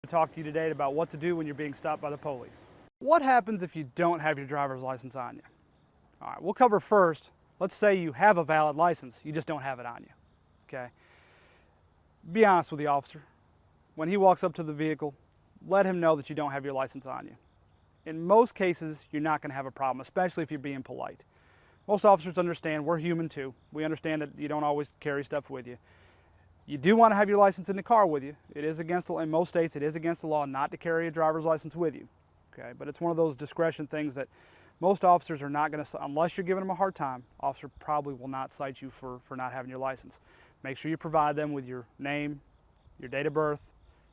talk to you today about what to do when you're being stopped by the police. What happens if you don't have your driver's license on you? All right, we'll cover first. Let's say you have a valid license, you just don't have it on you, okay? Be honest with the officer. When he walks up to the vehicle, let him know that you don't have your license on you. In most cases, you're not going to have a problem, especially if you're being polite. Most officers understand we're human too. We understand that you don't always carry stuff with you. You do want to have your license in the car with you. It is against the, in most states, it is against the law not to carry a driver's license with you. Okay, but it's one of those discretion things that most officers are not going to, unless you're giving them a hard time, officer probably will not cite you for not having your license. Make sure you provide them with your name, your date of birth,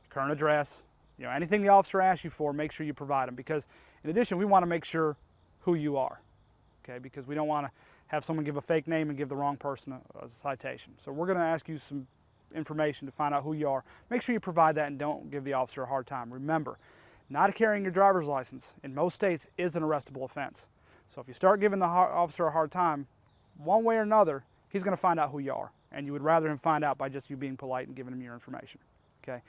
your current address, anything the officer asks you for, make sure you provide them, because in addition, we want to make sure who you are, okay, because we don't want to have someone give a fake name and give the wrong person a citation. So we're going to ask you some information to find out who you are. Make sure you provide that and don't give the officer a hard time. Remember, not carrying your driver's license in most states is an arrestable offense. So if you start giving the officer a hard time, one way or another, he's going to find out who you are. And you would rather him find out by just you being polite and giving him your information. Okay.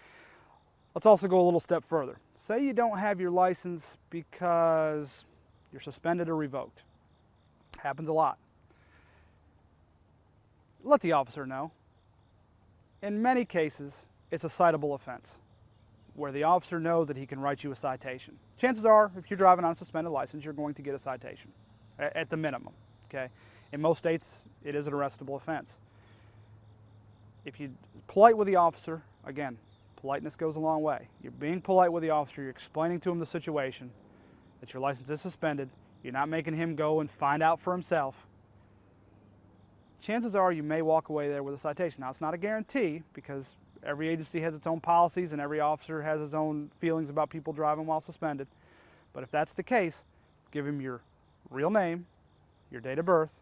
Let's also go a little step further. Say you don't have your license because you're suspended or revoked. Happens a lot. Let the officer know. In many cases, it's a citable offense where the officer knows that he can write you a citation. Chances are, if you're driving on a suspended license, you're going to get a citation, at the minimum, okay? In most states, it is an arrestable offense. If you're polite with the officer, again, politeness goes a long way. You're being polite with the officer, you're explaining to him the situation, that your license is suspended, you're not making him go and find out for himself. Chances are you may walk away there with a citation. Now, it's not a guarantee because every agency has its own policies and every officer has his own feelings about people driving while suspended. But if that's the case, give him your real name, your date of birth,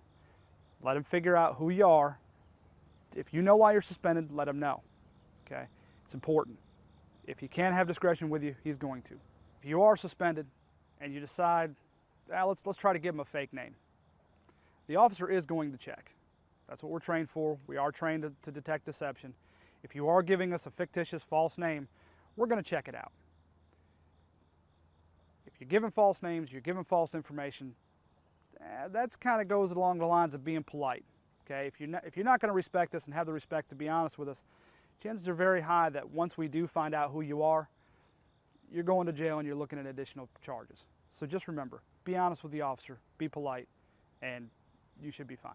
let him figure out who you are. If you know why you're suspended, let him know, okay? It's important. If he can't have discretion with you, he's going to. If you are suspended and you decide, let's try to give him a fake name, the officer is going to check. That's what we're trained for. We are trained to detect deception. If you are giving us a fictitious false name, we're going to check it out. If you're giving false names, you're giving false information, that kind of goes along the lines of being polite. Okay? If you're not going to respect us and have the respect to be honest with us, chances are very high that once we do find out who you are, you're going to jail and you're looking at additional charges. So just remember, be honest with the officer, be polite, and you should be fine.